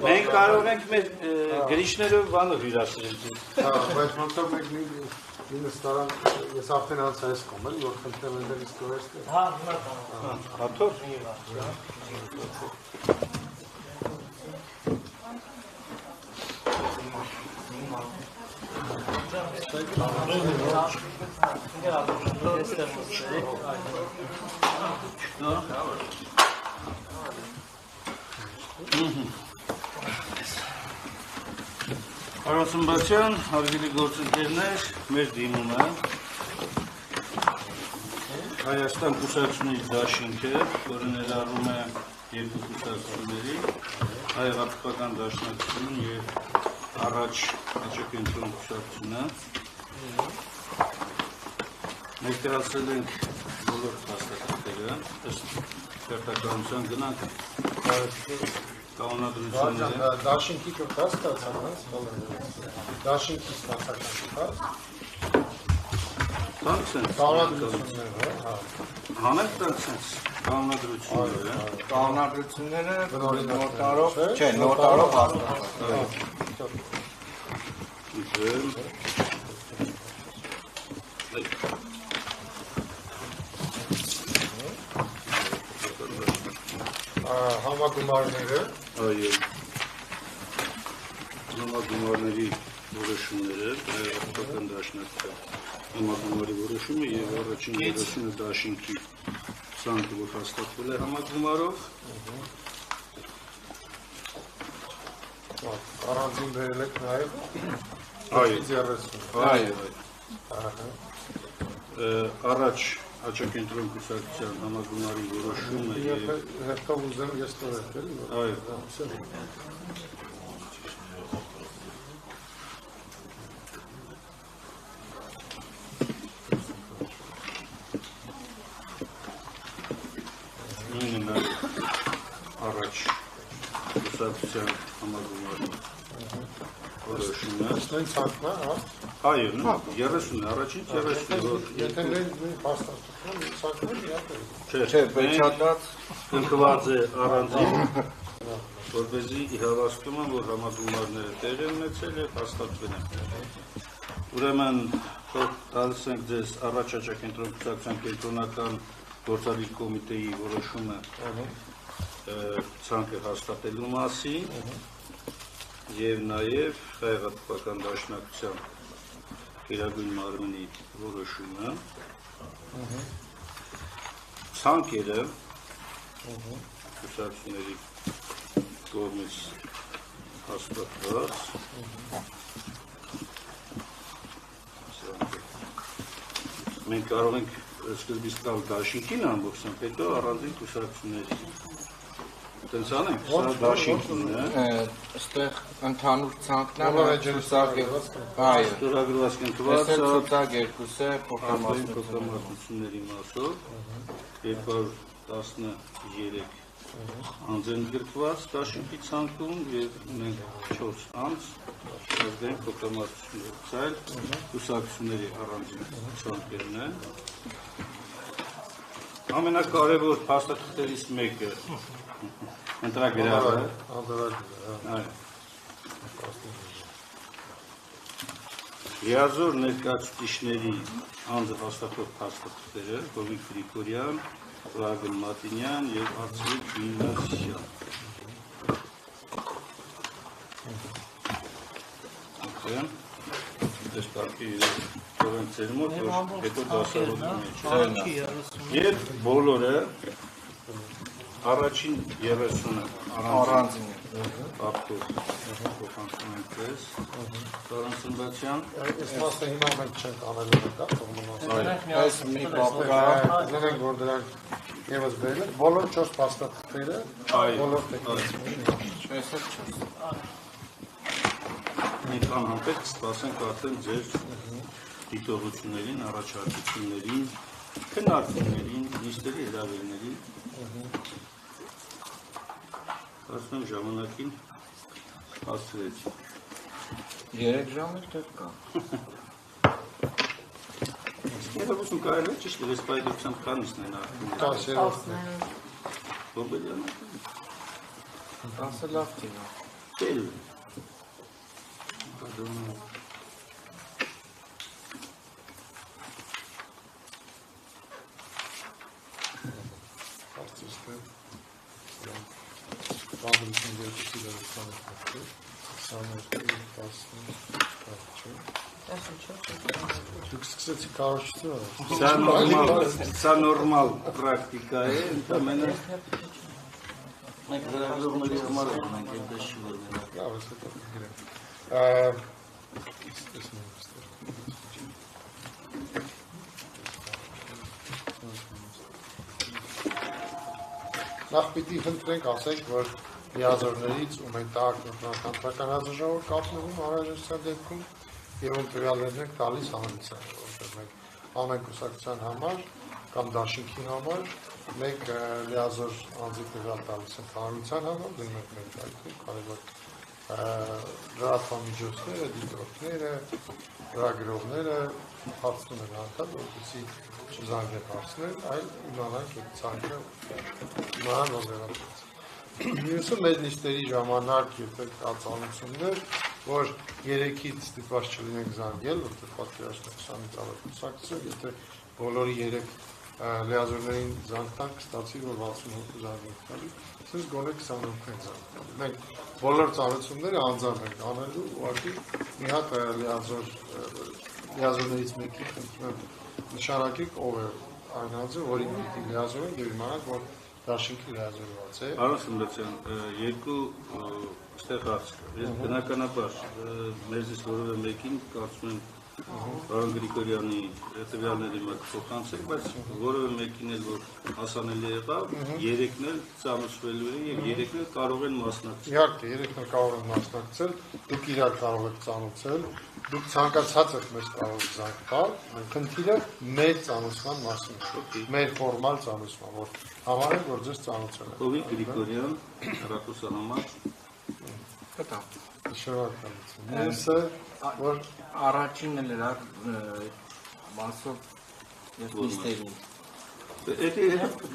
Մենք կարող ենք մեր գրիչներով բանը հյուրասիրել։ Բայց ոնցով մենք ինձ տարան ես արդեն անց այս կոմել, որ խնդրեմ ընդդեմ իսկ վերստը։ Հա, հիմա կա։ Հաթով։ Արասմբացյան, հարգելի գործընկերներ, մեր դիմումը Հայաստան կուսակցությունների դաշինքը, որը ներառում է երկու կուսակցությունների, Հայ-Հեղափոխական դաշնակցությունն և առաջ Աճակենտրոն կուսակցությունը։ Ներկայացրել ենք բոլոր փաստաթղթերը, ըստ քարտականության գնանք կանոնադրությունները։ Դաշինքի կրտած ստացան, դաշինքի ստացական կրտած։ Տանցեն։ Կանոնադրությունները, Հանեք տանցեն կանոնադրությունները։ Կանոնադրությունները նոտարով, չէ, նոտարով հաստատված։ Համագումարները։ Այո։ Համագումարների որոշումները, Հայ-Հեղափոխական դաշնակցության համագումարի որոշումը և առաջին 30 դաշինքի ցանկը, որ հաստատվել է համագումարով։ Առանձին բերել եք նաև։ Այո։ 30։ Առաջ Աճակենտրոն կուսակցության համագումարի որոշումը և հերթով ուզեմ ես տորել, էլի։ Այո։ Նույնը նաև առաջ կուսակցության համագումարի որոշումը։ Նույն ցանկն է, հա։ Այո, 30-ը, առաջին 30-ը։ Եթե նույն փաստաթղթն է, ցանկն է միապեր։ Չէ, պեչատած ընկված է առանձին, որպեսզի իհավաստում եմ, որ համագումարները տեղ են ունեցել և հաստատվել են։ Ուրեմն տալիս ենք ձեզ առաջ Աճակենտրոն կուսակցության կենտրոնական գործադիր կոմիտեի որոշումը ցանկը հաստատելու մասին և նաև Հայ-Հեղափոխական դաշնակցության գերագույն մարմնի որոշումը։ Ցանկերը կուսակցությունների կողմից հաստատված մենք կարող ենք սկզբից տալ դաշինքին ամբողջությամբ, հետո առանձին կուսակցությունների։ Տենց անենք, սա դաշինքն է։ Այստեղ ընդհանուր ցանկն է, ստորագրված կնքված ցուցակ երկուսը փոխամասնությունների մասով 213 անձ են գրկված դաշինքի ցանկում և մենք 4 անձ ազգային փոխամասնություններ ցայլ կուսակցությունների առանձին ցանկերն են։ Ամենակարևոր փաստաթղթերից մեկը ընտրագրավը լիազոր ներկայացուցիչների անձը հաստատող փաստաթղթերը Հովիկ Գրիգորյան, Վահագն Մատինյան և Արծվիկ Մինասյան։ Դες կարգի կողեն ծեր մոտ, որ հետո դասավորում է։ Եվ բոլորը առաջին 30-ը առանձին է։ ապտով փոխանցում ենք ձեզ։ Պարոն Սմբացյան։ Այս մասը հիմա մենք չենք անելու նկա, Այս մի պապկա դրանք որ դրանք ևս բերել են, բոլոր 4 փաստաթղթերը, բոլոր այսօր Մենք անհամբեր կսպասենք արդեն ձեր դիտողություններին, առաջարկություններին, քննարկումներին, նիստերի հրավերներին։ Ասում եմ ժամանակին հասցրեցի։ 3 ժամ էլ դեռ կա։ Երևում կարելի է ճիշտ է, ես պայդրությամբ քանիսն են արդեն։ 10-րդ։ Գոբելյանը։ Ասը լավ կինո։ Տել։ Արտիստը բաղրություն երկուսի դրության է 22-10 Դուք սկսեցի կարողությունը Սա նորմալ պրակտիկա է, ընդամենը մենք լրագրողների համար ենք այնպես չի որ մենակ։ լավ է հետո գրեմ Նախ պիտի խնդրենք ասենք, որ լիազորներից ու մենք տակ կենտրոնական հանձնաժողով կազմում անհրաժեշտության դեպքում եւ ընտրյալներն ենք տալիս հանրության, որովհետեւ մենք ամեն կուսակցության համար կամ դաշինքի համար մենք լիազոր անձի տվյալ տալիս ենք հանրության համար, դնում ենք մեր այդքում կարևոր լրատվամիջոցները, դիտորդները, լրագրողները հարցնում են անդադ, որպեսզի չզանգեն հարցնել, այլ իմանանք այդ ցանկը իմանան որ վերաբերած։ Մյուսը մեր նիստերի ժամանակ եթե կա ծանոթություններ, որ 3-ից ստիպված չլինենք զանգել, որտեղ պատկերացնում 20-ից ավելի կուսակցություն, եթե բոլորի 3 լիազորներին զանգ տանք, կստացի, որ 68 զանգենք տալի, ասես գոնե 28 ենք զանգ տալի։ Մենք բոլոր ծանոթությունները անձամբ ենք անելու, ուղղակի մի հատ լիազորներից մեկի խնդրում նշանակեք ով է այն անձը, որին պիտի լիազորենք եւ իմանանք, որ դաշինքի լիազորված է։ Պարոն Սմբրացյան, երկու ստեղ հարց կա։ Ես բնականաբար մեզից որևէ մեկին կարծում եմ պարոն Գրիգորյանի տվյալների մոտ փոխանցել, բայց որևէ մեկին էլ որ հասանելի եղավ, 3-ն էլ ծանոթվելու են եւ 3-ն էլ կարող են մասնակցել։ Իհարկե, 3-ն էլ կարող են մասնակցել, դուք իրար կարող եք ծանոթել, դուք ցանկացած եք մեզ կարող եք զանգ տալ, խնդիրը մեր ծանոթման մասին է, մեր ֆորմալ ծանոթման, որ համարենք, որ ձեզ ծանոթել են։ Ովի Գրիգորյան, հեռախոսահամար Կտա։ Շնորհակալություն։ Մյուսը, որ Առաջինը լրակ մասով ես նիստերին։ Եթե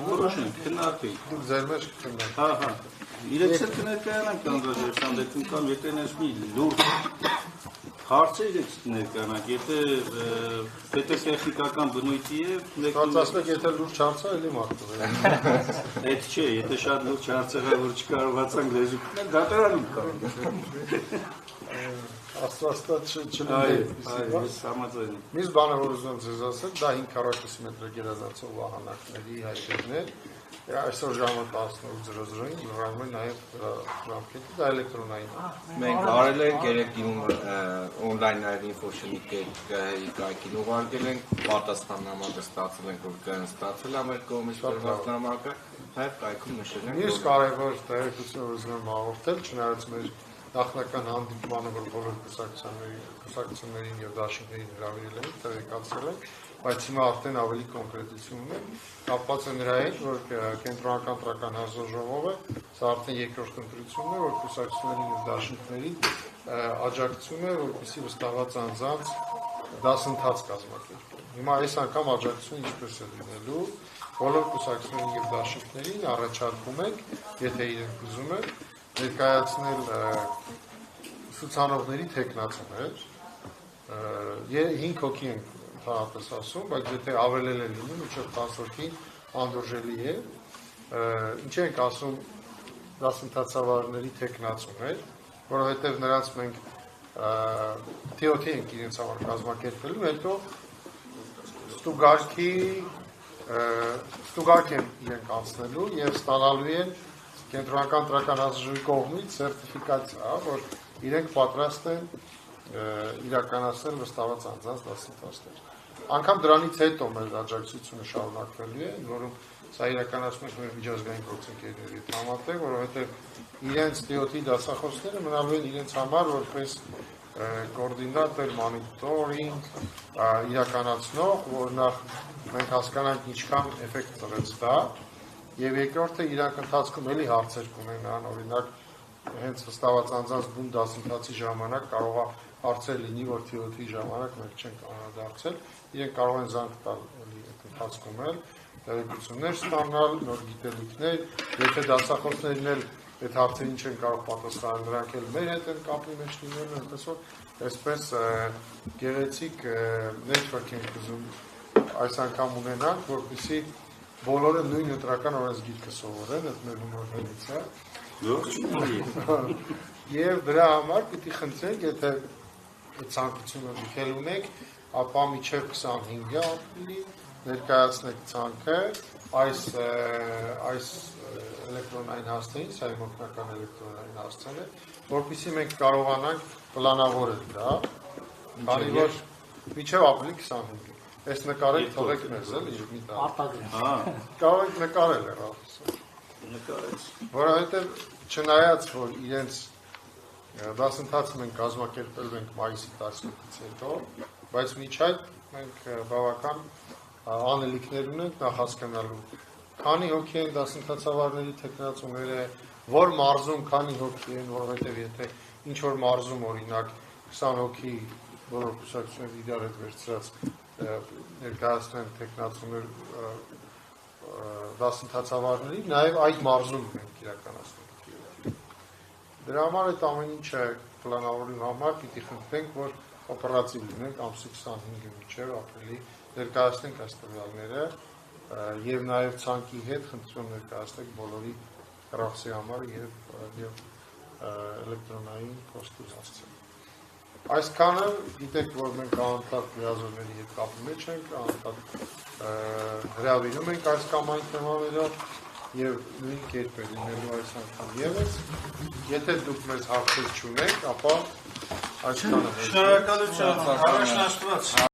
որոշենք, քննարկենք։ դուք ձեր մեջ կքննեք։ Հա, իրենց էլ կներկայանանք անհրաժեշտության դեպքում կամ եթե այնպես մի լուրջ հարցեր իրենց ներկայանանք, եթե պետտեխնիկական բնույթի է, Կարծացնեք, եթե լուրջ հարց է, էլի մարդու է։ այդ չէ, եթե շատ լուրջ հարցեր է, որ չկարողացանք լեզուքնել, դատարանում կարող։ Աստված չլինի։ Ես համաձայն եմ։ Մյուս բանը, որ ուզում եմ ձեզ ասել, դա 540 մետր գերազանցող վահանակների հայտերն է։ Այսօր ժամը 18:00-ին լրանում է նաև ժամկետը, դա էլեկտրոնային է։ Մենք արել ենք երեք դիմում օնլայն նաև ինֆոշնիկ.gov-ի ուղարկել ենք, պատասխաննամակը ստացել ենք, որ կան ստացել է մեր կողմից պատասխաննամակը, նաև կայքում նշել ենք։ Մյուս կարևոր տեղեկություն որ ուզում եմ հաղորդել, չնայած մեր նախնական հանդիպմանը, որ բոլոր կուսակցություններին եւ դաշինքներին հրավիրել ենք, տեղեկացրել ենք, բայց հիմա արդեն ավելի կոնկրետություն ունենք, կապված է նրա հետ, որ կենտրոնական տրական հանձնաժողովը, սա արդեն երկրորդ ընտրությունն է, որ կուսակցություններին եւ դաշինքներին աջակցում է, որպեսզի վստահված անձանց դասընթաց կազմակերպեն։ Հիմա այս անգամ աջակցությունը ինչպես է լինելու, բոլոր կուսակցություններին եւ դաշինքներին առաջարկում ենք, եթե իրենք ուզում են, ներկայացնել ցուցանողների թեկնածուներ, 5 հոգի ենք ընդհանրապես ասում, բայց եթե ավելել են լինում, մինչև 10 հոգին անդորժելի է, ինչ ենք ասում դասընթացավարների թեկնածուներ, որովհետև նրանց մենք թիոթի ենք իրենց համար կազմակերպելու, հետո ստուգարք են իրենք անցնելու եւ ստանալու են կենտրոնական տրական հանձնաժողովի կողմից սերտիֆիկացիա, որ իրենք պատրաստ են իրականացնել վստահված անձանց դասընթացներ։ Անկամ դրանից հետո մեր աջակցությունը շարունակվելու է, որում սա իրականացնում ենք մեր միջազգային գործընկերների հետ համատեղ, որովհետև իրենց TOT դասախոսները մնալու են իրենց համար որպես կոորդինատոր, մոնիտորինգ, իրականացնող, որ նախ մենք հասկանանք ինչքան էֆեկտ տվեց դա, եւ երկրորդը իրանք ընթացքում էլի հարցեր կունենան, օրինակ հենց վստահված անձանց բուն դասընթացի ժամանակ կարող է հարցեր լինի, որ TOT-ի ժամանակ մենք չենք անդրադարձել, իրենք կարող են զանգ տալ էլի այդ ընթացքում էլ, տեղեկություններ ստանալ, նոր գիտելիքներ, եթե դասախոսներն էլ այդ հարցերին չեն կարող պատասխանել, նրանք էլ մեր հետ են կապի մեջ լինելու, այնպես որ այսպես գեղեցիկ network ենք ուզում այս անգամ ունենանք, որպեսզի բոլորը նույն ընտրական օրենսգիրքը սովորեն, այդ մեր հումորներից է։ Եվ դրա համար պիտի խնդրենք, եթե այդ ցանկությունը դուք ունեք, ապա մինչև 25 ապրիլի ներկայացնեք ցանկը այս էլեկտրոնային հասցեին, սա իմ օգնական էլեկտրոնային հասցեն է, որպեսզի մենք կարողանանք պլանավորել դա, քանի որ մինչև ապրիլի 25-ը։ Այս նկարել թողեք մեզ էլի եւ մի տա։ Կարող եք նկարել է ռախսը։ Նկարեց։ Որովհետեւ չնայած որ իրենց դասընթացը մենք կազմակերպել ենք մայիսի 18-ից հետո, բայց մինչ այդ մենք բավական անելիքներ ունենք նախ հասկանալու քանի հոգի են դասընթացավարների տեխնացուները, որ մարզում քանի հոգի են, որովհետեւ եթե ինչ որ մարզում օրինակ 20 հոգի բոլոր կուսակցությունները իրար հետ վերցրած ներկայացնեն տեխնացուներ դասընթացավարների, նաև այդ մարզում ենք իրականացնել։ Դրա համար այդ ամեն ինչը պլանավորելու համար պիտի խնդրենք, որ օպերատիվ լինենք ամսի 25-ի մինչև ապրիլի ներկայացնենք այս տվյալները եւ նաև ցանկի հետ խնդրում ներկայացնենք բոլորի ռախսի համար եւ էլեկտրոնային պոստի հասցեն։ Այսքանը գիտեք, որ մենք անընդհատ լիազորների հետ կապի մեջ ենք, անընդհատ հրավիրում ենք այս կամ այն թեմաներով եւ նույն կերպ է լինելու այս անգամ եւս։ Եթե դուք մեզ հարցեր չունեք, ապա այսքանը։ Շնորհակալություն, առաջնաշտված։